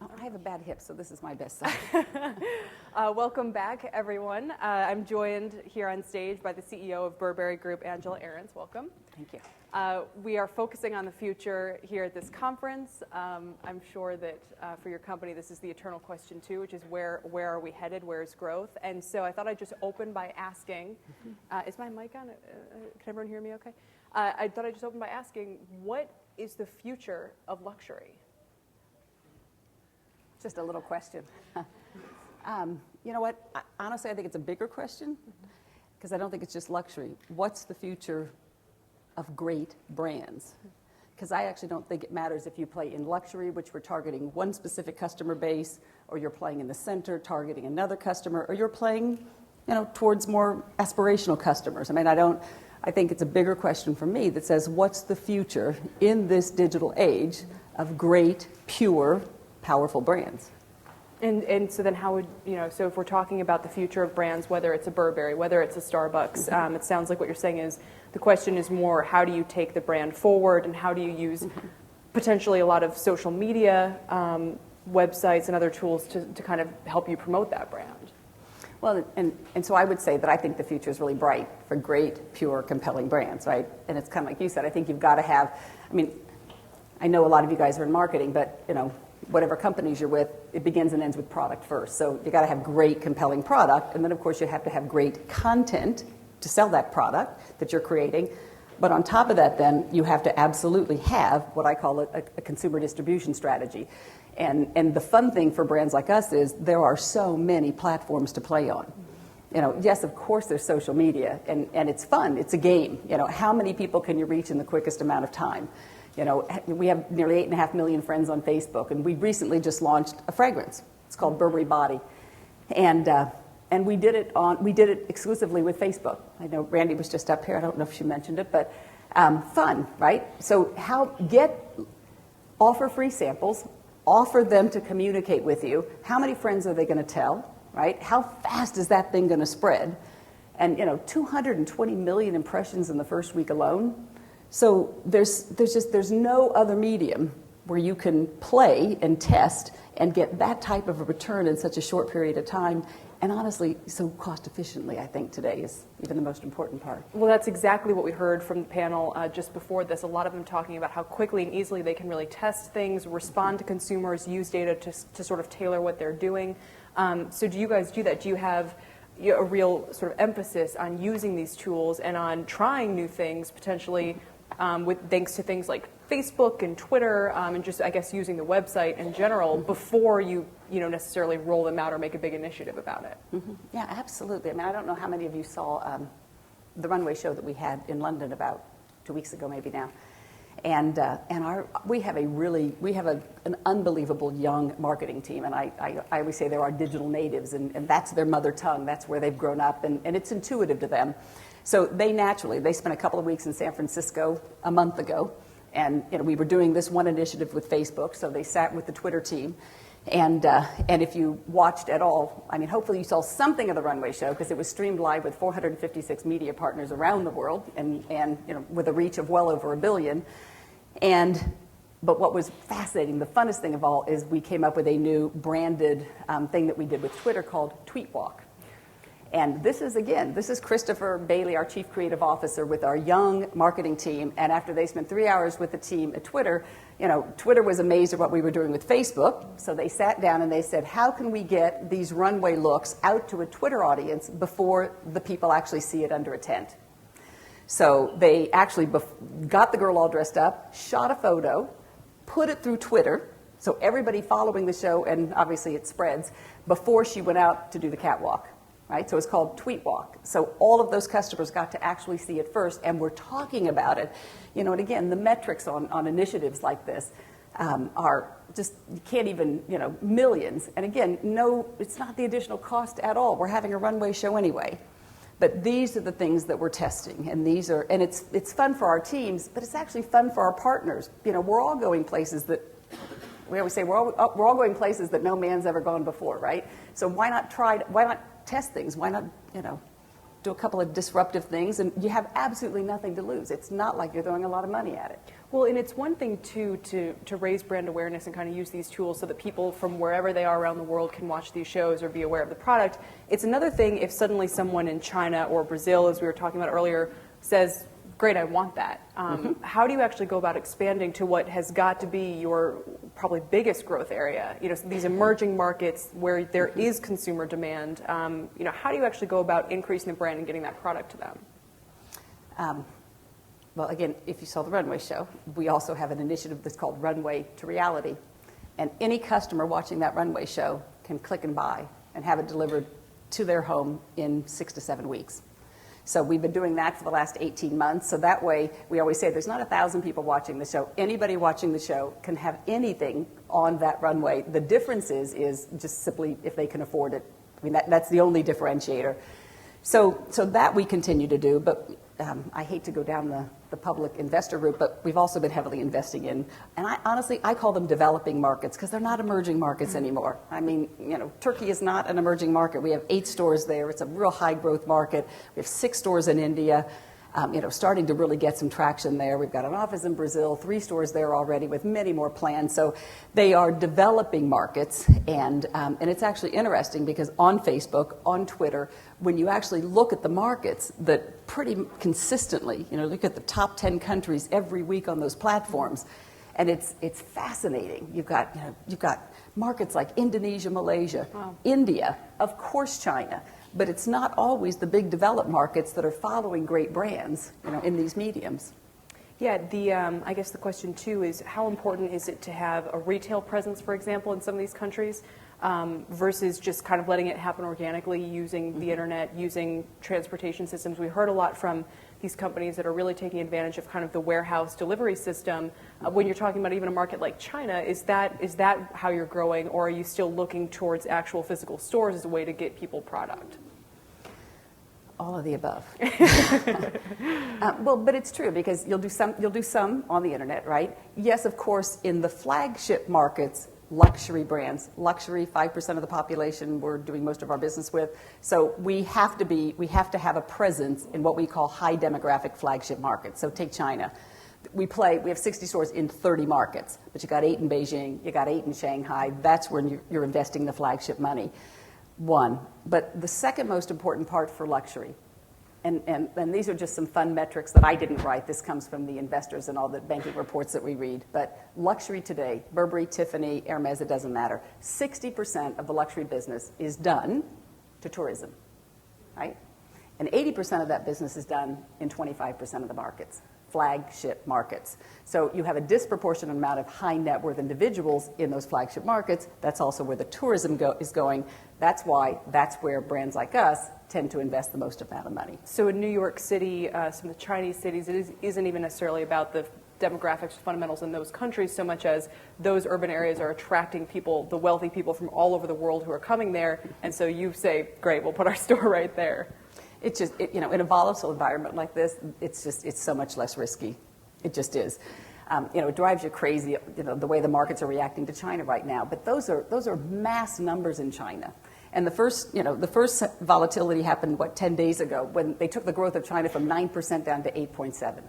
I have a bad hip, so this is my best side. Welcome back, everyone. I'm joined here on stage by the CEO of Burberry Group, Angela Ahrendts. Welcome. Thank you. We are focusing on the future here at this conference. I'm sure that for your company, this is the eternal question too, which is where are we headed? Where is growth? And so I thought I'd just open by asking, is my mic on? Can everyone hear me okay? I thought I'd just open by asking, what is the future of luxury? Just a little question. You know what? Honestly, I think it's a bigger question because I don't think it's just luxury. What's the future of great brands? Because I actually don't think it matters if you play in luxury, which we're targeting one specific customer base, or you're playing in the center, targeting another customer, or you're playing, towards more aspirational customers. I think it's a bigger question for me that says, what's the future in this digital age of great, pure, powerful brands? And so then how would, so if we're talking about the future of brands, whether it's a Burberry, whether it's a Starbucks, it sounds like what you're saying is the question is more, how do you take the brand forward and how do you use potentially a lot of social media, websites and other tools to kind of help you promote that brand? Well, and so I would say that I think the future is really bright for great, pure, compelling brands, right? And it's kind of like you said, I think you've got to have, I know a lot of you guys are in marketing, but, whatever companies you're with, it begins and ends with product first. So you got to have great, compelling product, and then of course you have to have great content to sell that product that you're creating. But on top of that, then you have to absolutely have what I call a consumer distribution strategy. And the fun thing for brands like us is there are so many platforms to play on. Yes, of course there's social media, and it's fun. It's a game. How many people can you reach in the quickest amount of time? We have nearly 8.5 million friends on Facebook, and we recently just launched a fragrance. It's called Burberry Body, and we did it exclusively with Facebook. I know Randy was just up here. I don't know if she mentioned it, but fun, right? So offer free samples, offer them to communicate with you. How many friends are they going to tell, right? How fast is that thing going to spread? And 220 million impressions in the first week alone. So there's no other medium where you can play and test and get that type of a return in such a short period of time. And honestly, so cost efficiently, I think today is even the most important part. Well, that's exactly what we heard from the panel just before this. A lot of them talking about how quickly and easily they can really test things, respond to consumers, use data to sort of tailor what they're doing. So do you guys do that? Do you have a real sort of emphasis on using these tools and on trying new things potentially thanks to things like Facebook and Twitter, and just, I guess, using the website in general before you necessarily roll them out or make a big initiative about it? Mm-hmm. Yeah, absolutely. I don't know how many of you saw the runway show that we had in London about 2 weeks ago, maybe now. And we have an unbelievable young marketing team, and I always say they're our digital natives, and that's their mother tongue. That's where they've grown up, and it's intuitive to them. So they spent a couple of weeks in San Francisco a month ago, and we were doing this one initiative with Facebook, so they sat with the Twitter team, and if you watched at all, hopefully you saw something of the runway show because it was streamed live with 456 media partners around the world, and with a reach of well over 1 billion. But what was fascinating, the funnest thing of all, is we came up with a new branded thing that we did with Twitter called Tweet Walk. And this is Christopher Bailey, our Chief Creative Officer, with our young marketing team. And after they spent 3 hours with the team at Twitter, Twitter was amazed at what we were doing with Facebook. So they sat down and they said, how can we get these runway looks out to a Twitter audience before the people actually see it under a tent? So they actually got the girl all dressed up, shot a photo, put it through Twitter, so everybody following the show, and obviously it spreads, before she went out to do the catwalk. Right? So it's called Tweet Walk. So all of those customers got to actually see it first, and we're talking about it. And again, the metrics on initiatives like this are just, you can't even, millions. And again, no, it's not the additional cost at all. We're having a runway show anyway. But these are the things that we're testing, and it's fun for our teams, but it's actually fun for our partners. We're all going places that, we always say, we're all going places that no man's ever gone before, right? So why not test things? Why not, do a couple of disruptive things, and you have absolutely nothing to lose. It's not like you're throwing a lot of money at it. Well, and it's one thing, too, to raise brand awareness and kind of use these tools so that people from wherever they are around the world can watch these shows or be aware of the product. It's another thing if suddenly someone in China or Brazil, as we were talking about earlier, says, great, I want that. How do you actually go about expanding to what has got to be your probably biggest growth area? You know, these emerging markets where there is consumer demand. You know, how do you actually go about increasing the brand and getting that product to them? Well, again, if you saw the Runway show, we also have an initiative that's called Runway to Reality. And any customer watching that Runway show can click and buy and have it delivered to their home in 6 to 7 weeks. So we've been doing that for the last 18 months. So that way, we always say there's not 1,000 people watching the show. Anybody watching the show can have anything on that runway. The difference is just simply if they can afford it. I mean, that's the only differentiator. So that we continue to do, but I hate to go down the public investor route, but we've also been heavily investing in, and I call them developing markets because they're not emerging markets anymore. I mean, you know, Turkey is not an emerging market. We have 8 stores there. It's a real high growth market. We have 6 stores in India. You know, starting to really get some traction there. We've got an office in Brazil, 3 stores there already with many more plans. So they are developing markets, and it's actually interesting because on Facebook, on Twitter, when you actually look at the markets that pretty consistently, you know, look at the top 10 countries every week on those platforms, and it's fascinating. You've got markets like Indonesia, Malaysia, wow. India, of course China. But it's not always the big developed markets that are following great brands, you know, in these mediums. Yeah, I guess the question too is how important is it to have a retail presence, for example, in some of these countries, versus just kind of letting it happen organically, using the internet, using transportation systems. We heard a lot from these companies that are really taking advantage of kind of the warehouse delivery system. When you're talking about even a market like China, is that how you're growing, or are you still looking towards actual physical stores as a way to get people product? All of the above. Well, but it's true because you'll do some on the internet, right? Yes, of course, in the flagship markets, luxury brands, luxury, 5% of the population we're doing most of our business with. So we have to have a presence in what we call high demographic flagship markets. So take China. We have 60 stores in 30 markets, but you got 8 in Beijing, you got 8 in Shanghai. That's when you're investing the flagship money. One. But the second most important part for luxury, and these are just some fun metrics that I didn't write. This comes from the investors and all the banking reports that we read. But luxury today, Burberry, Tiffany, Hermes, it doesn't matter. 60% of the luxury business is done to tourism, right? And 80% of that business is done in 25% of the markets, flagship markets. So you have a disproportionate amount of high net worth individuals in those flagship markets. That's also where the tourism is going. That's where brands like us tend to invest the most amount of money. So in New York City, some of the Chinese cities, it isn't even necessarily about the demographics, fundamentals in those countries so much as those urban areas are attracting people, the wealthy people from all over the world who are coming there. And so you say, great, we'll put our store right there. It's just, in a volatile environment like this, it's so much less risky. It just is. It drives you crazy, the way the markets are reacting to China right now. But those are mass numbers in China. And the first volatility happened, 10 days ago when they took the growth of China from 9% down to 8.7%.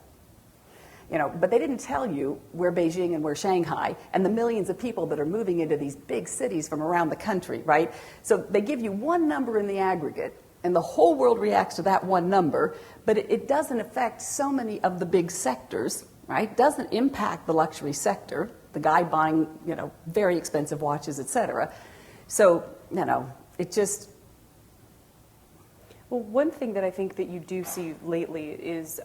But they didn't tell you where Beijing and where Shanghai and the millions of people that are moving into these big cities from around the country, right? So they give you one number in the aggregate, and the whole world reacts to that one number, but it doesn't affect so many of the big sectors, right? Doesn't impact the luxury sector, the guy buying, very expensive watches, et cetera. So, it just... Well, one thing that I think that you do see lately is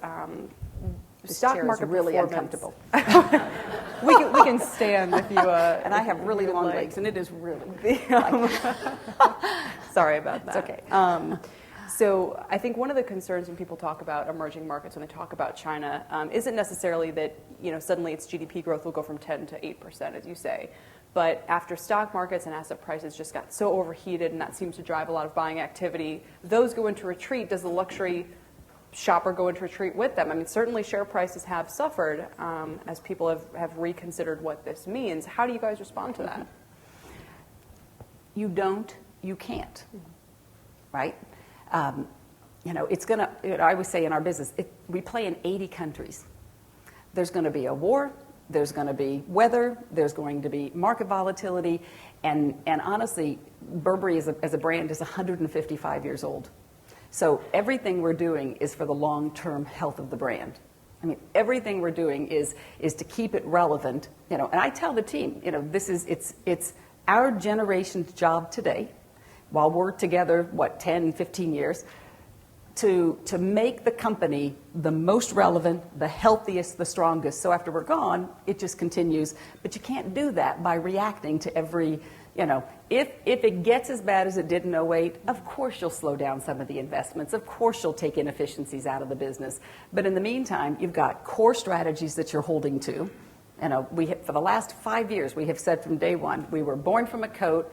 this stock chair market is really performance. uncomfortable. we can stand if you... and I have really long legs, and it is really... Sorry about that. It's okay. So I think one of the concerns when people talk about emerging markets, when they talk about China, isn't necessarily that suddenly its GDP growth will go from 10 to 8%, as you say. But after stock markets and asset prices just got so overheated, and that seems to drive a lot of buying activity, those go into retreat. Does the luxury shopper go into retreat with them? I mean, certainly share prices have suffered as people have reconsidered what this means. How do you guys respond to that? You don't, you can't, right? it's going to, I always say in our business, we play in 80 countries. There's going to be a war, there's going to be weather, there's going to be market volatility, and honestly, Burberry as a brand is 155 years old. So everything we're doing is for the long-term health of the brand. I mean, everything we're doing is to keep it relevant, and I tell the team, it's our generation's job today, while we're together, 10, 15 years, to make the company the most relevant, the healthiest, the strongest. So after we're gone, it just continues. But you can't do that by reacting to every, if it gets as bad as it did in '08, of course you'll slow down some of the investments. Of course you'll take inefficiencies out of the business. But in the meantime, you've got core strategies that you're holding to. For the last 5 years, we have said from day one, we were born from a coat,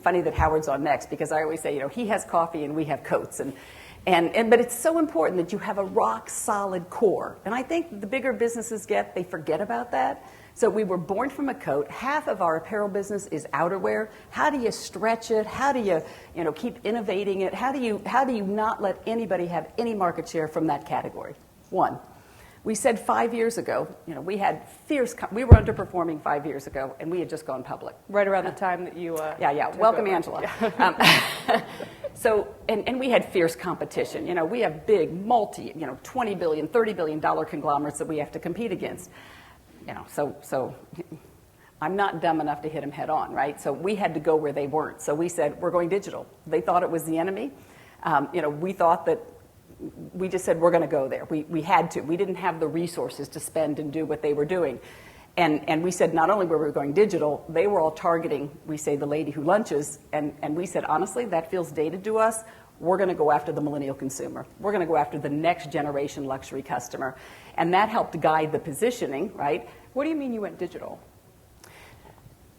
funny that Howard's on next, because I always say, he has coffee and we have coats. But it's so important that you have a rock solid core. And I think the bigger businesses they forget about that. So we were born from a coat. Half of our apparel business is outerwear. How do you stretch it? How do you, keep innovating it? How do you not let anybody have any market share from that category? One. We said 5 years ago, we were underperforming 5 years ago, and we had just gone public. Right around the time that you welcome over. Angela. Yeah. So, and we had fierce competition. We have big $20 billion, $30 billion conglomerates that we have to compete against. So I'm not dumb enough to hit them head on, right? So we had to go where they weren't. So we said, we're going digital. They thought it was the enemy. We thought that. We just said, we're going to go there. We had to. We didn't have the resources to spend and do what they were doing. And we said, not only were we going digital, they were all targeting, we say, the lady who lunches. And we said, honestly, that feels dated to us. We're going to go after the millennial consumer. We're going to go after the next generation luxury customer. And that helped guide the positioning, right? What do you mean you went digital?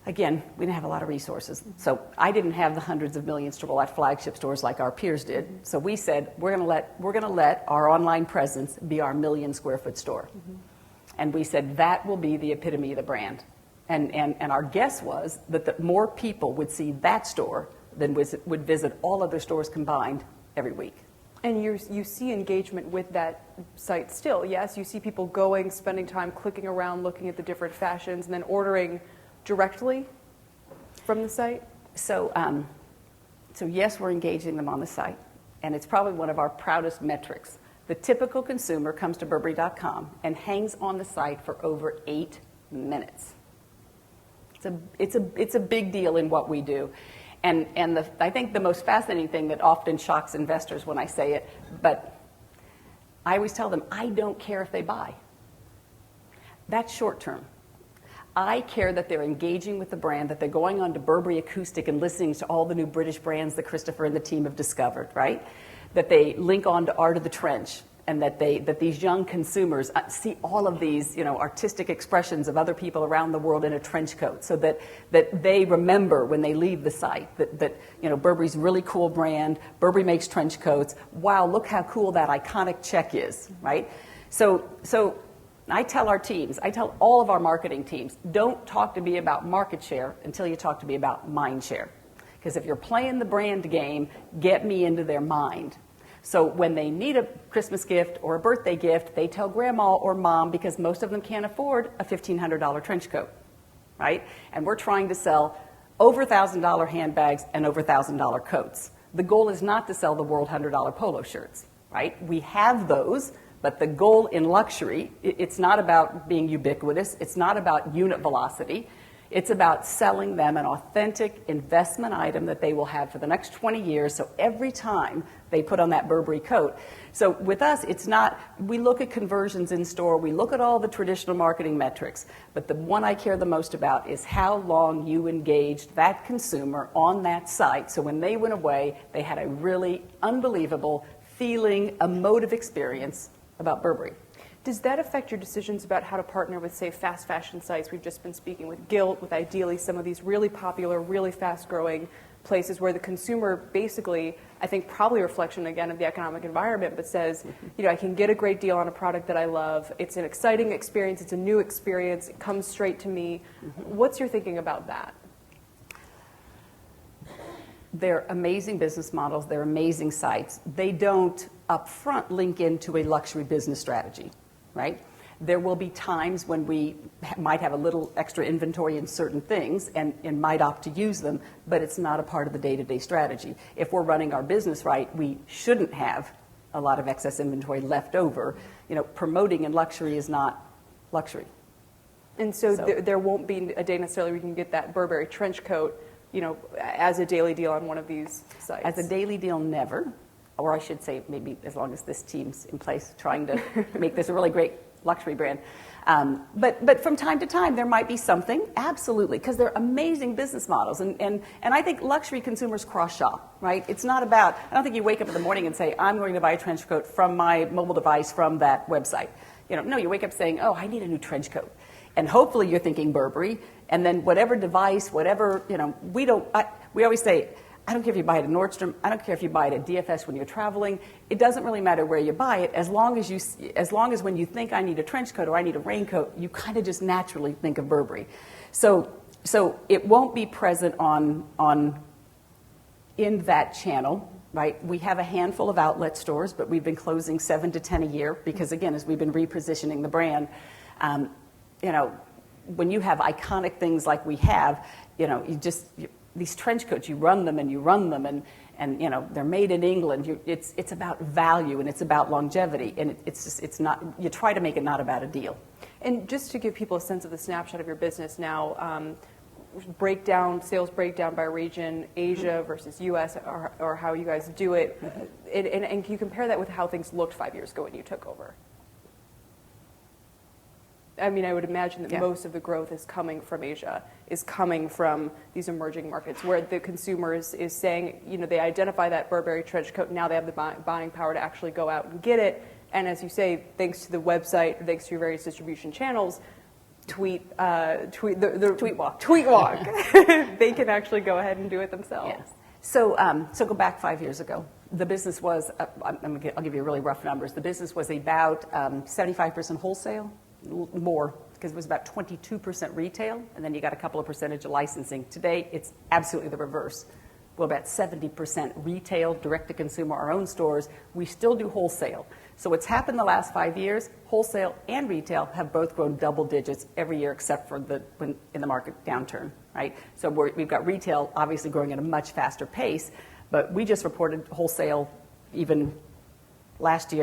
Again, we didn't have a lot of resources. So I didn't have the hundreds of millions to roll out flagship stores like our peers did. So we said, we're going to let our online presence be our 1 million square foot store. Mm-hmm. And we said that will be the epitome of the brand. And our guess was that more people would see that store than would visit all other stores combined every week. And you see engagement with that site still, yes? You see people going, spending time clicking around, looking at the different fashions, and then ordering directly from the site? So yes, we're engaging them on the site, and it's probably one of our proudest metrics. The typical consumer comes to Burberry.com and hangs on the site for over 8 minutes. It's a big deal in what we do, and I think the most fascinating thing that often shocks investors when I say it, but I always tell them, I don't care if they buy. That's short term. I care that they're engaging with the brand, that they're going on to Burberry Acoustic and listening to all the new British brands that Christopher and the team have discovered, right? That they link on to Art of the Trench, and that these young consumers see all of these, artistic expressions of other people around the world in a trench coat, so that they remember when they leave the site that Burberry's a really cool brand. Burberry makes trench coats. Wow, look how cool that iconic check is, right? So I tell our teams, I tell all of our marketing teams, don't talk to me about market share until you talk to me about mind share. Because if you're playing the brand game, get me into their mind. So when they need a Christmas gift or a birthday gift, they tell grandma or mom, because most of them can't afford a $1,500 trench coat, right? And we're trying to sell over $1,000 handbags and over $1,000 coats. The goal is not to sell the world $100 polo shirts, right? We have those. But the goal in luxury, it's not about being ubiquitous. It's not about unit velocity. It's about selling them an authentic investment item that they will have for the next 20 years. So every time they put on that Burberry coat. So with us, it's not, we look at conversions in store. We look at all the traditional marketing metrics. But the one I care the most about is how long you engaged that consumer on that site. So when they went away, they had a really unbelievable feeling, emotive experience about Burberry. Does that affect your decisions about how to partner with, say, fast fashion sites? We've just been speaking with Gilt, with Ideally, some of these really popular, really fast-growing places where the consumer basically, I think probably a reflection, again, of the economic environment, but says, I can get a great deal on a product that I love. It's an exciting experience. It's a new experience. It comes straight to me. What's your thinking about that? They're amazing business models. They're amazing sites. They don't upfront link into a luxury business strategy, right? There will be times when we might have a little extra inventory in certain things and might opt to use them, but it's not a part of the day-to-day strategy. If we're running our business right, we shouldn't have a lot of excess inventory left over. Promoting in luxury is not luxury. And so there won't be a day necessarily we can get that Burberry trench coat, as a daily deal on one of these sites. As a daily deal, never. Or I should say, maybe as long as this team's in place trying to make this a really great luxury brand. But from time to time, there might be something, absolutely, because they're amazing business models. And I think luxury consumers cross-shop, right? It's not about, I don't think you wake up in the morning and say, I'm going to buy a trench coat from my mobile device from that website. No, you wake up saying, oh, I need a new trench coat. And hopefully you're thinking Burberry, and then whatever device, whatever, we always say, I don't care if you buy it at Nordstrom, I don't care if you buy it at DFS when you're traveling, it doesn't really matter where you buy it, as long as when you think I need a trench coat or I need a raincoat, you kind of just naturally think of Burberry. So it won't be present in that channel, right? We have a handful of outlet stores, but we've been closing 7 to 10 a year because, again, as we've been repositioning the brand, when you have iconic things like we have, these trench coats, you run them, and they're made in England. It's about value and it's about longevity, and it's not. You try to make it not about a deal. And just to give people a sense of the snapshot of your business now, sales breakdown by region, Asia versus U.S. or how you guys do it, and can you compare that with how things looked 5 years ago when you took over? I mean, I would imagine that most of the growth is coming from Asia, is coming from these emerging markets where the consumer is saying, they identify that Burberry trench coat, now they have the buying power to actually go out and get it. And as you say, thanks to the website, thanks to your various distribution channels, tweet walk, they can actually go ahead and do it themselves. Yes. So go back 5 years ago. The business was, I'll give you really rough numbers. The business was about 75% wholesale. More, because it was about 22% retail, and then you got a couple of percentage of licensing. Today, it's absolutely the reverse. We're about 70% retail, direct-to-consumer, our own stores. We still do wholesale. So what's happened the last 5 years, wholesale and retail have both grown double digits every year except for in the market downturn, right? So we've got retail obviously growing at a much faster pace, but we just reported wholesale even last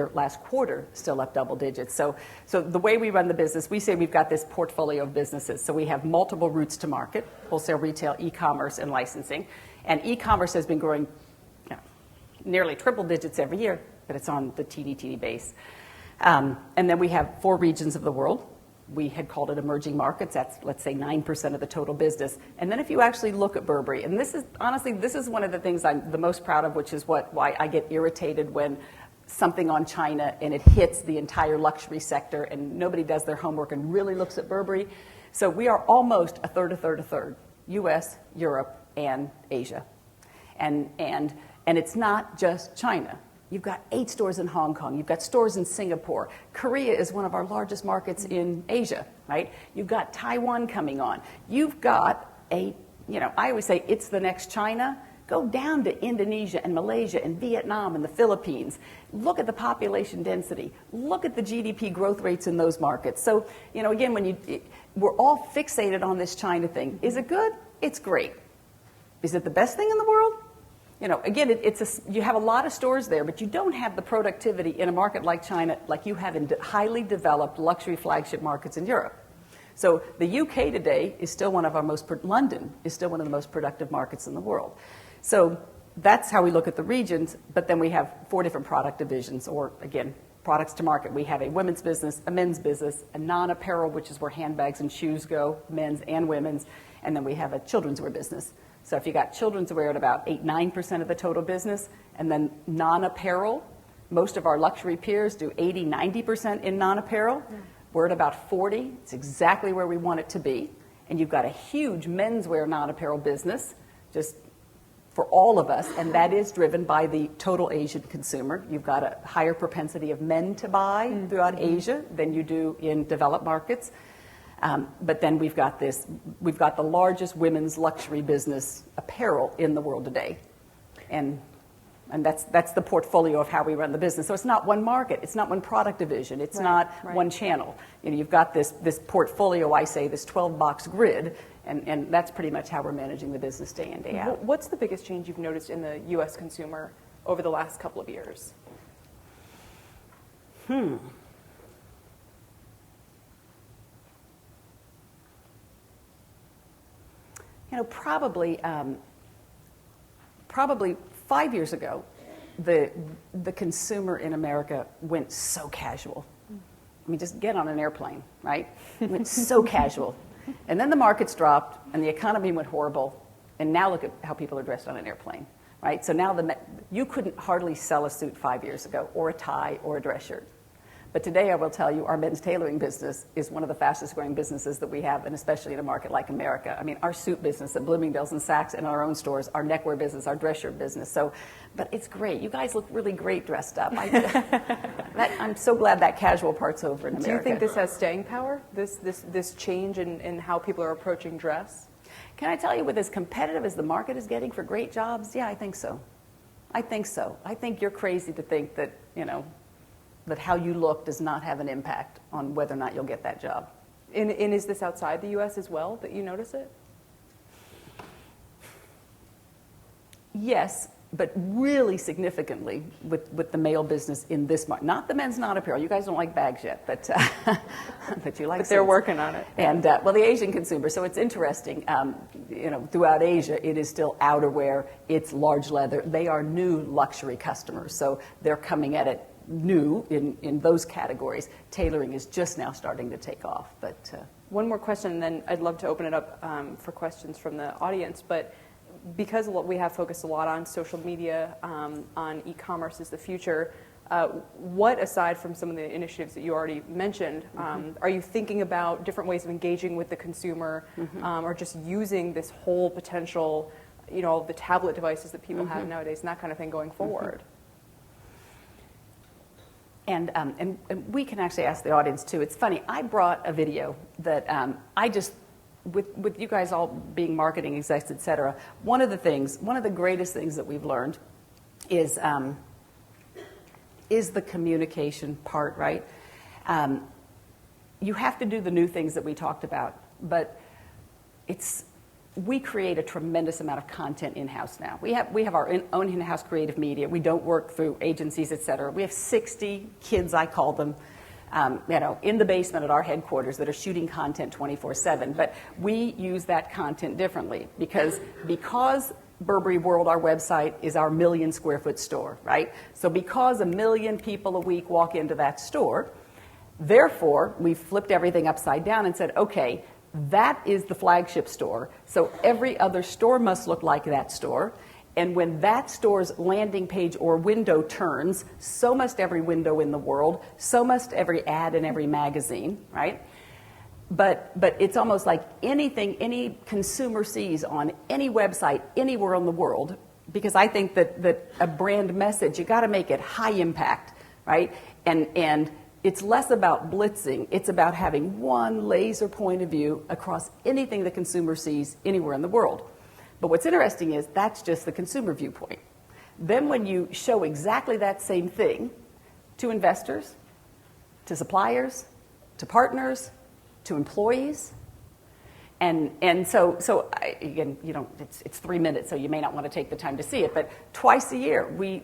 quarter, still up double digits. So the way we run the business, we say we've got this portfolio of businesses. So we have multiple routes to market, wholesale, retail, e-commerce, and licensing. And e-commerce has been growing nearly triple digits every year, but it's on the teeny base. And then we have 4 regions of the world. We had called it emerging markets. That's, let's say, 9% of the total business. And then if you actually look at Burberry, and this is one of the things I'm the most proud of, which is why I get irritated when something on China and it hits the entire luxury sector and nobody does their homework and really looks at Burberry. So we are almost a third, U.S., Europe, and Asia. And it's not just China. You've got 8 stores in Hong Kong. You've got stores in Singapore. Korea is one of our largest markets in Asia, right? You've got Taiwan coming on. You've got I always say it's the next China. Go down to Indonesia and Malaysia and Vietnam and the Philippines. Look at the population density. Look at the GDP growth rates in those markets. So, again, we're all fixated on this China thing. Is it good? It's great. Is it the best thing in the world? Again, you have a lot of stores there, but you don't have the productivity in a market like China like you have in highly developed luxury flagship markets in Europe. So the UK today is still London is still one of the most productive markets in the world. So that's how we look at the regions, but then we have 4 different product divisions, or again, products to market. We have a women's business, a men's business, a non-apparel, which is where handbags and shoes go, men's and women's, and then we have a children's wear business. So if you got children's wear at about 8-9% of the total business, and then non-apparel, most of our luxury peers do 80-90% in non-apparel. We're at about 40. It's exactly where we want it to be. And you've got a huge menswear non-apparel business, just for all of us, and that is driven by the total Asian consumer. You've got a higher propensity of men to buy throughout Asia than you do in developed markets. But then we've got the largest women's luxury business apparel in the world today. and that's the portfolio of how we run the business. So it's not one market, it's not one product division, it's not one channel. You've got this portfolio, I say, this 12-box grid, and that's pretty much how we're managing the business day in, day out. What's the biggest change you've noticed in the U.S. consumer over the last couple of years? Probably 5 years ago, the consumer in America went so casual. I mean, just get on an airplane, right? It went so casual. And then the markets dropped, and the economy went horrible, and now look at how people are dressed on an airplane, right? So now you couldn't hardly sell a suit 5 years ago, or a tie, or a dress shirt. But today, I will tell you, our men's tailoring business is one of the fastest growing businesses that we have, and especially in a market like America. I mean, our suit business at Bloomingdale's and Saks and our own stores, our neckwear business, our dress shirt business. So, but it's great. You guys look really great dressed up. I'm so glad that casual part's over in America. Do you think this has staying power, this change in how people are approaching dress? Can I tell you, with as competitive as the market is getting for great jobs, yeah, I think so. I think you're crazy to think that, that how you look does not have an impact on whether or not you'll get that job. And is this outside the U.S. as well, that you notice it? Yes, but really significantly with the male business in this market. Not the men's non-apparel. You guys don't like bags yet, but but you like. But they're working on it. And the Asian consumer. So it's interesting. Throughout Asia, it is still outerwear. It's large leather. They are new luxury customers, so they're coming at it new in those categories. Tailoring is just now starting to take off. But one more question, and then I'd love to open it up for questions from the audience. But because we have focused a lot on social media, on e-commerce as the future, what, aside from some of the initiatives that you already mentioned, are you thinking about different ways of engaging with the consumer, or just using this whole potential, the tablet devices that people have nowadays and that kind of thing going forward? And we can actually ask the audience too. It's funny, I brought a video that with you guys all being marketing execs, et cetera, one of the greatest things that we've learned is the communication part, right? You have to do the new things that we talked about, but we create a tremendous amount of content in-house now. We have our own in-house creative media. We don't work through agencies, et cetera. We have 60 kids, I call them, in the basement at our headquarters that are shooting content 24/7. But we use that content differently because Burberry World, our website, is our 1 million square foot store, right? So because 1 million people a week walk into that store, therefore, we've flipped everything upside down and said, okay, that is the flagship store, so every other store must look like that store. And when that store's landing page or window turns, so must every window in the world, so must every ad in every magazine, right? But it's almost like anything any consumer sees on any website anywhere in the world, because I think that a brand message, you got to make it high impact, right? And it's less about blitzing. It's about having one laser point of view across anything the consumer sees anywhere in the world. But what's interesting is that's just the consumer viewpoint. Then when you show exactly that same thing to investors, to suppliers, to partners, to employees, and so again, it's 3 minutes, so you may not want to take the time to see it, but twice a year we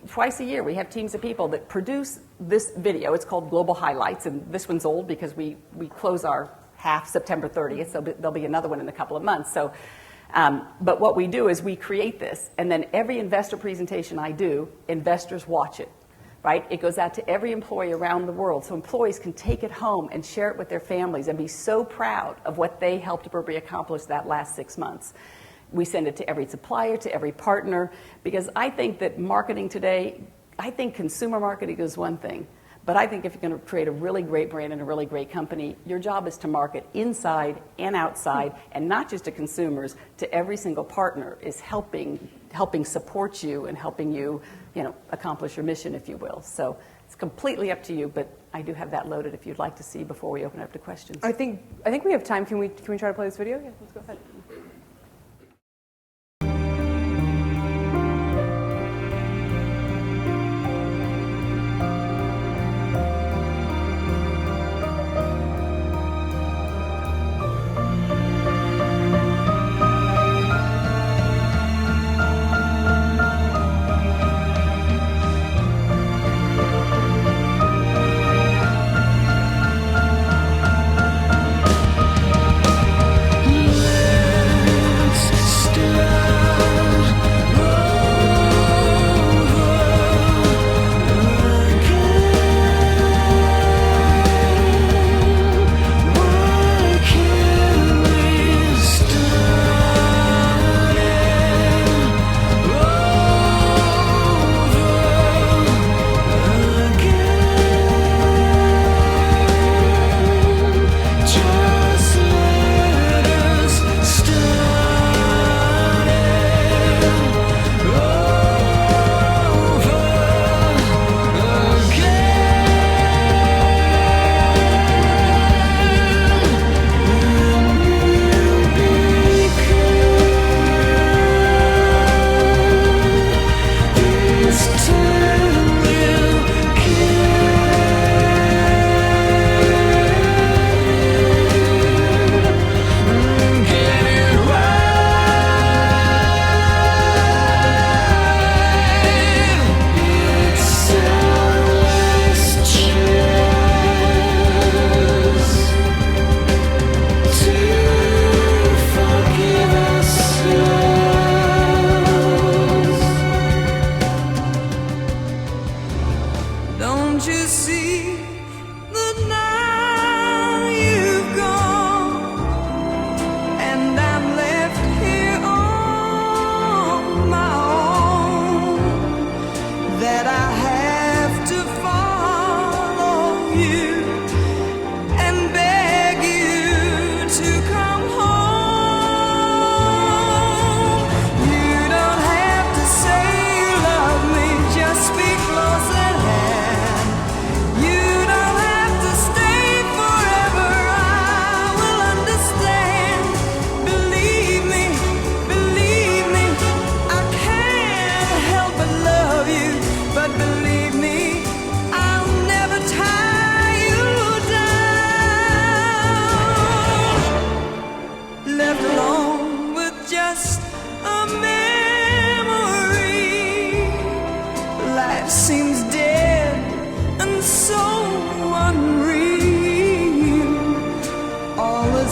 have teams of people that produce this video. It's called Global Highlights, and this one's old because we close our half September 30th, so there'll be another one in a couple of months. So, but what we do is we create this, and then every investor presentation I do, investors watch it. Right? It goes out to every employee around the world, so employees can take it home and share it with their families and be so proud of what they helped Burberry accomplish that last 6 months. We send it to every supplier, to every partner, because I think that marketing today, I think consumer marketing is one thing, but I think if you're going to create a really great brand and a really great company, your job is to market inside and outside, and not just to consumers, to every single partner is helping support you and helping you, accomplish your mission, if you will. So it's completely up to you, but I do have that loaded if you'd like to see before we open it up to questions. I think we have time. Can we try to play this video? Yeah, let's go ahead.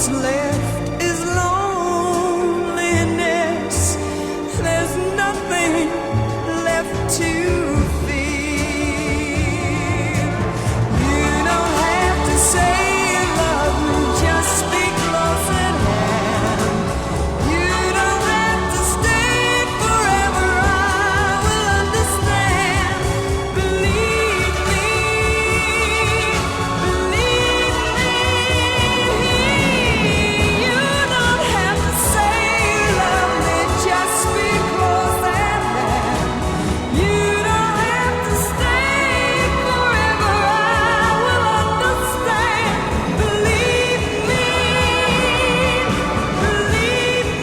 what's left is loneliness. There's nothing left to feel. You don't have to say you love me, just be close at hand. You don't have to stay forever, I will understand. Believe me, believe me. You don't have to say you love me, just be close at hand. You don't have to stay forever, I will understand. Believe me, believe me,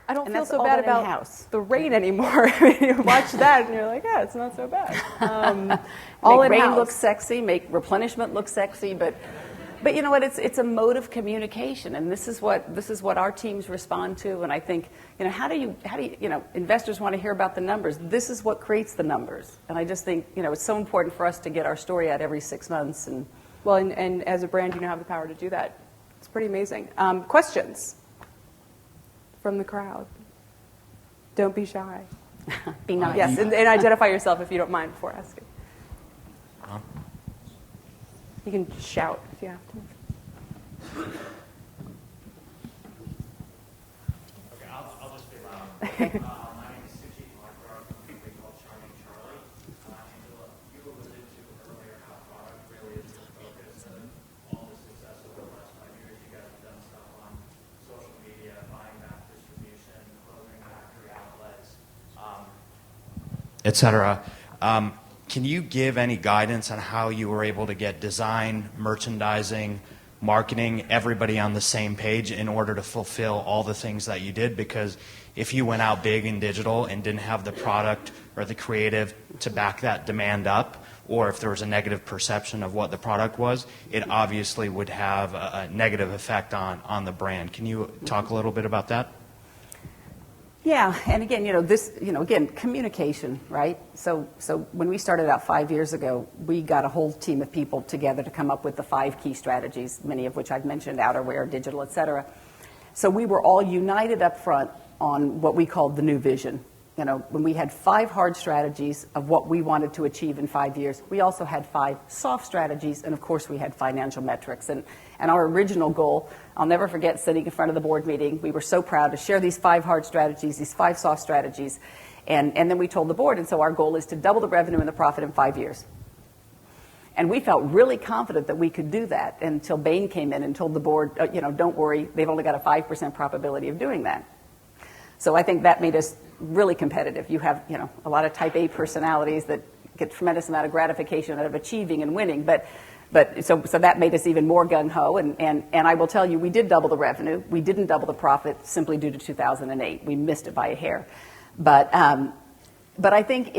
I don't And feel that's so all bad done about in-house. the rain anymore. I mean, you watch that and you're like, yeah, it's not so bad. All Make rain in-house. look sexy, make replenishment look sexy, but you know what? It's a mode of communication, and this is what our teams respond to. And I think, how do you investors want to hear about the numbers. This is what creates the numbers, and I just think it's so important for us to get our story out every 6 months. And Well, and as a brand, you now have the power to do that. It's pretty amazing. Questions from the crowd? Don't be shy. be nice. Yes, and identify yourself if you don't mind before asking. You can shout if you have to. Okay, I'll just be loud. My name is Suchi Markar from a company called Charming Charlie. Angela, you alluded to earlier how product really is the focus of all the success over the last 5 years. You guys have done stuff on social media, buying back distribution, closing factory outlets, et cetera. Can you give any guidance on how you were able to get design, merchandising, marketing, everybody on the same page in order to fulfill all the things that you did? Because if you went out big in digital and didn't have the product or the creative to back that demand up, or if there was a negative perception of what the product was, it obviously would have a negative effect on the brand. Can you talk a little bit about that? Yeah, and again, communication, right? So when we started out 5 years ago, we got a whole team of people together to come up with the 5 key strategies, many of which I've mentioned: outerwear, digital, et cetera. So we were all united up front on what we called the new vision. When we had 5 hard strategies of what we wanted to achieve in 5 years, we also had 5 soft strategies, and of course we had financial metrics. And our original goal, I'll never forget sitting in front of the board meeting, we were so proud to share these 5 hard strategies, these 5 soft strategies, and then we told the board, and so our goal is to double the revenue and the profit in 5 years. And we felt really confident that we could do that until Bain came in and told the board, don't worry, they've only got a 5% probability of doing that. So I think that made us really competitive. You have, a lot of type A personalities that get tremendous amount of gratification out of achieving and winning, but so that made us even more gung-ho, and I will tell you, we did double the revenue. We didn't double the profit simply due to 2008. We missed it by a hair. But I think,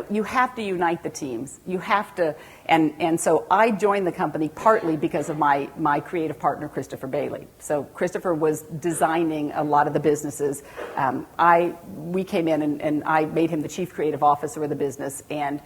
you have to unite the teams. You have to, and so I joined the company partly because of my creative partner, Christopher Bailey. So Christopher was designing a lot of the businesses. We came in and I made him the chief creative officer of the business, and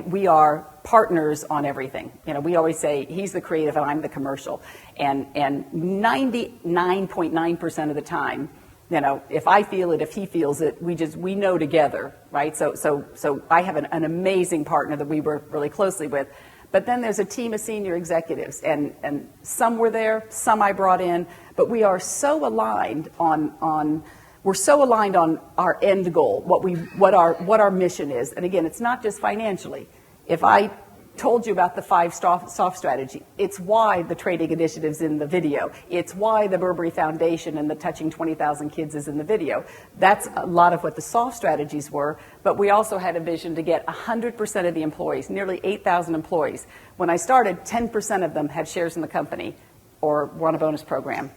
we are partners on everything. We always say he's the creative and I'm the commercial, and 99.9% of the time, if I feel it, if he feels it, we know together, right? So I have an amazing partner that we work really closely with. But then there's a team of senior executives, and some were there, some I brought in, but we are so aligned on our end goal, what our mission is. And again, it's not just financially. If I told you about the 5 soft strategy, it's why the trading initiative's in the video. It's why the Burberry Foundation and the Touching 20,000 Kids is in the video. That's a lot of what the soft strategies were, but we also had a vision to get 100% of the employees, nearly 8,000 employees. When I started, 10% of them had shares in the company or were on a bonus program.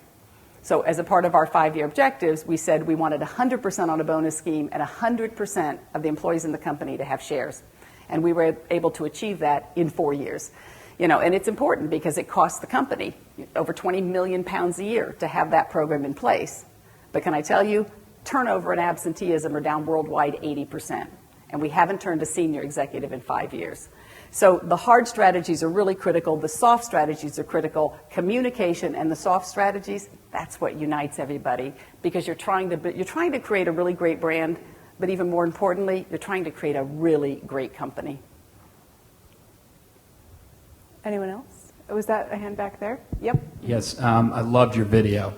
So as a part of our 5-year objectives, we said we wanted 100% on a bonus scheme and 100% of the employees in the company to have shares. And we were able to achieve that in 4 years. And it's important because it costs the company over 20 million pounds a year to have that program in place. But can I tell you, turnover and absenteeism are down worldwide 80%. And we haven't turned a senior executive in 5 years. So the hard strategies are really critical. The soft strategies are critical. Communication and the soft strategies, that's what unites everybody, because you're trying to create a really great brand, but even more importantly, you're trying to create a really great company. Anyone else? Was that a hand back there? Yep. Yes, I loved your video,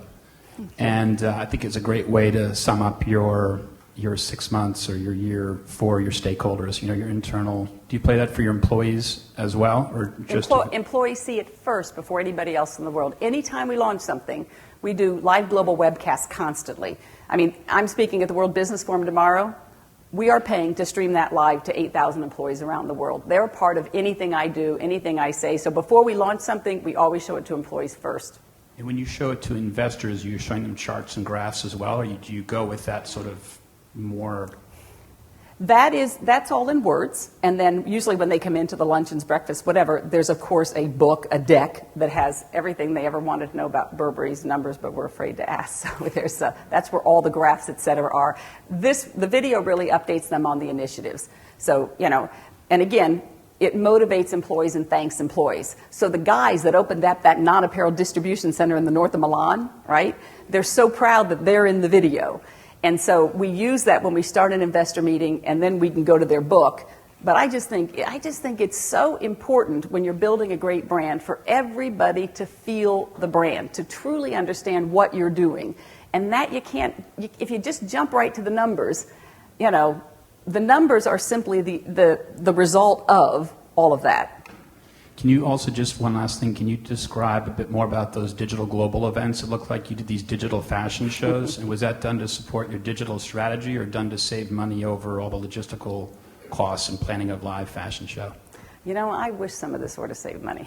and I think it's a great way to sum up your 6 months or your year for your stakeholders. Your internal. Do you play that for your employees as well, or just employees see it first before anybody else in the world? Anytime we launch something, we do live global webcasts constantly. I mean, I'm speaking at the World Business Forum tomorrow. We are paying to stream that live to 8,000 employees around the world. They're a part of anything I do, anything I say. So before we launch something, we always show it to employees first. And when you show it to investors, you're showing them charts and graphs as well, or do you go with that sort of more? That's all in words, and then usually when they come into the luncheons, breakfast, whatever, there's of course a book, a deck that has everything they ever wanted to know about Burberry's numbers, but we're afraid to ask. So that's where all the graphs, et cetera, are. The video really updates them on the initiatives. So and again, it motivates employees and thanks employees. So the guys that opened up that non-apparel distribution center in the north of Milan, right? They're so proud that they're in the video. And so we use that when we start an investor meeting, and then we can go to their book. But I just think it's so important when you're building a great brand for everybody to feel the brand, to truly understand what you're doing. And that if you just jump right to the numbers, the numbers are simply the result of all of that. Can you also, just one last thing, can you describe a bit more about those digital global events? It looked like you did these digital fashion shows, and was that done to support your digital strategy or done to save money over all the logistical costs and planning of live fashion show? I wish some of this were to save money.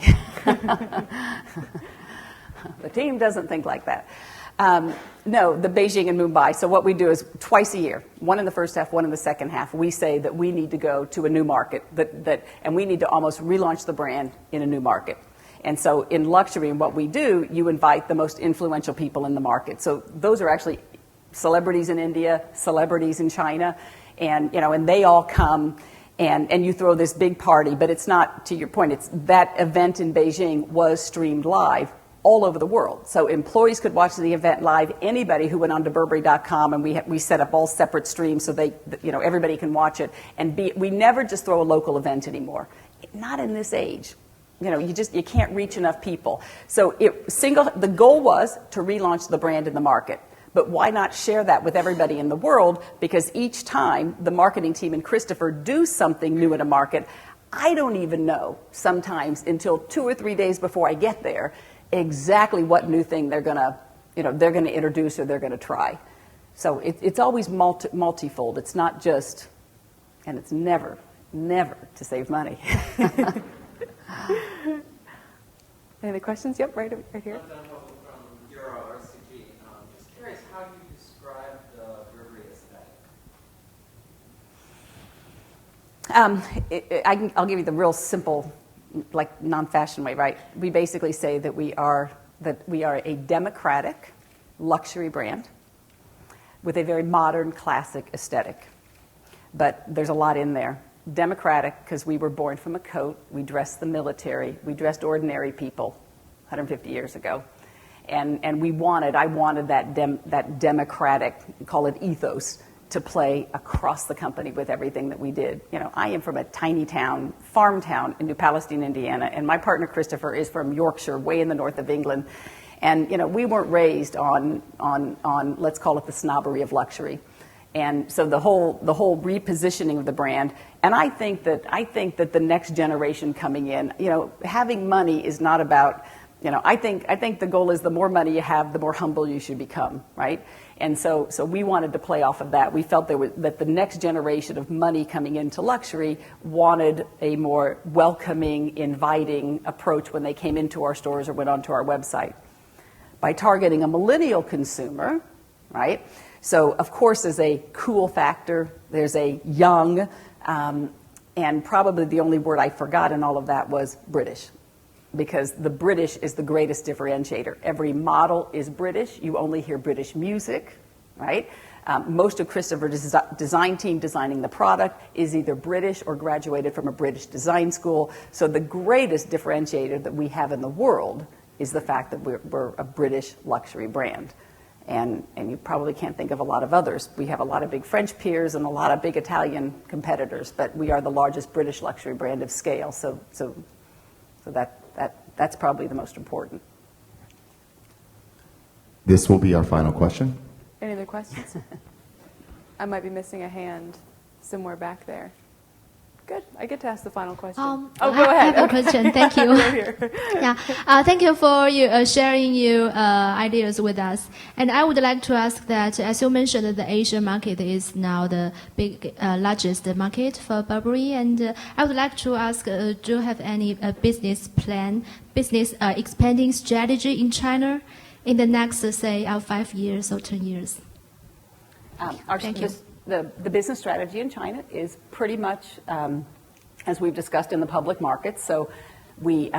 The team doesn't think like that. No, the Beijing and Mumbai. So what we do is twice a year, one in the first half, one in the second half, we say that we need to go to a new market, and we need to almost relaunch the brand in a new market. And so in luxury, what we do, you invite the most influential people in the market. So those are actually celebrities in India, celebrities in China, and and they all come. And you throw this big party, but it's not, to your point, it's that event in Beijing was streamed live all over the world. So employees could watch the event live. Anybody who went onto Burberry.com, and we set up all separate streams so everybody can watch it. And we never just throw a local event anymore. Not in this age. You can't reach enough people. So the goal was to relaunch the brand in the market. But why not share that with everybody in the world? Because each time the marketing team and Christopher do something new in a market, I don't even know sometimes until 2 or 3 days before I get there exactly what new thing they're going to introduce or they're going to try. So it's always multifold. It's not just, and it's never to save money. Any other questions? Yep, right here. From RCG. Just curious, how do you describe the Burberry aesthetic? I'll give you the real simple, like non-fashion way, right? We basically say that we are a democratic luxury brand with a very modern, classic aesthetic. But there's a lot in there. Democratic because we were born from a coat. We dressed the military. We dressed ordinary people 150 years ago. And I wanted that democratic, call it ethos, to play across the company with everything that we did. I am from a tiny town, farm town in New Palestine, Indiana, and my partner Christopher is from Yorkshire, way in the north of England. And we weren't raised on let's call it the snobbery of luxury. And so the whole repositioning of the brand, and I think that the next generation coming in, having money is not about, I think the goal is the more money you have, the more humble you should become, right? And so we wanted to play off of that. We felt that the next generation of money coming into luxury wanted a more welcoming, inviting approach when they came into our stores or went onto our website. by targeting a millennial consumer, right? So, of course, there's a cool factor, there's a young, and probably the only word I forgot in all of that was British, because the British is the greatest differentiator. Every model is British. You only hear British music, right? Most of Christopher's design team designing the product is either British or graduated from a British design school. So the greatest differentiator that we have in the world is the fact that we're a British luxury brand. And you probably can't think of a lot of others. We have a lot of big French peers and a lot of big Italian competitors, but we are the largest British luxury brand of scale. So that's probably the most important. This will be our final question. Any other questions? I might be missing a hand somewhere back there. Good. I get to ask the final question. Go ahead. I have a question. Thank you. Right here. Thank you for sharing your ideas with us. And I would like to ask that, as you mentioned, the Asian market is now the largest market for Burberry. And I would like to ask, do you have any business expanding strategy in China in the next, say, 5 years or 10 years? Thank you. The business strategy in China is pretty much as we've discussed in the public markets. So we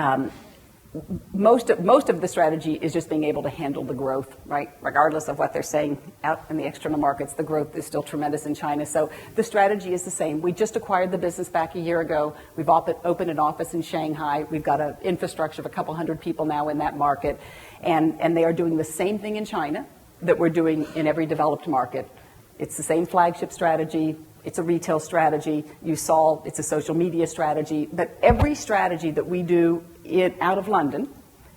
most of the strategy is just being able to handle the growth, right? Regardless of what they're saying out in the external markets, the growth is still tremendous in China. So the strategy is the same. We just acquired the business back a year ago. We've opened an office in Shanghai. We've got an infrastructure of a couple hundred people now in that market, and they are doing the same thing in China that we're doing in every developed market. It's the same flagship strategy. It's a retail strategy. You saw it's a social media strategy. But every strategy that we do out of London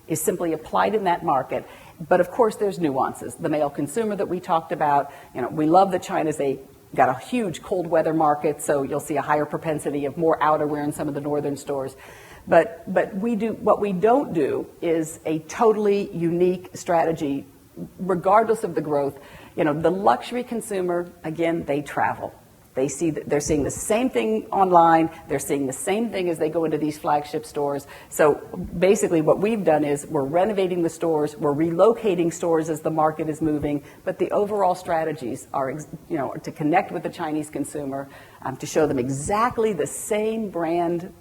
is simply applied in that market. But of course, there's nuances. The male consumer that we talked about, we love that China's got a huge cold weather market, so you'll see a higher propensity of more outerwear in some of the northern stores. But what we don't do is a totally unique strategy, regardless of the growth. The luxury consumer, again, they travel. They're seeing the same thing online. They're seeing the same thing as they go into these flagship stores. So basically what we've done is we're renovating the stores. We're relocating stores as the market is moving. But the overall strategies are, to connect with the Chinese consumer, to show them exactly the same brand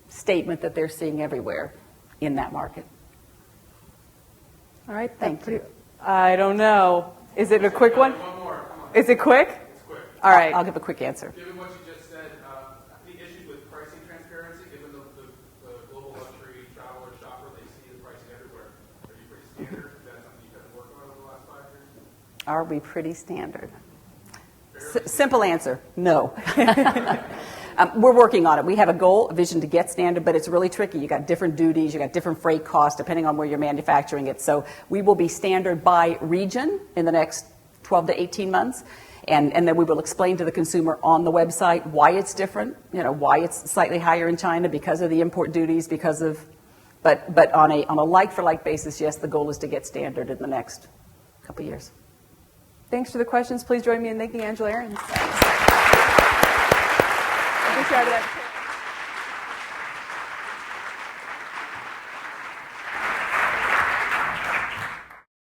statement that they're seeing everywhere in that market. All right. Thank you. I don't know. Is it a quick one? One more. Come on. Is it quick? It's quick. All right. I'll give a quick answer. Given what you just said, the issue with pricing transparency, given the global luxury traveler shopper, they see the pricing everywhere. Are you pretty standard? Is that something you've been working on over the last 5 years? Are we pretty standard? Simple answer, no. We're working on it. We have a goal, a vision to get standard, but it's really tricky. You got different duties, you got different freight costs, depending on where you're manufacturing it. So we will be standard by region in the next 12 to 18 months. And then we will explain to the consumer on the website why it's different, why it's slightly higher in China because of the import duties, but on a like-for-like basis, yes, the goal is to get standard in the next couple of years. Thanks for the questions. Please join me in thanking Angela Ahrendts. Thanks for that.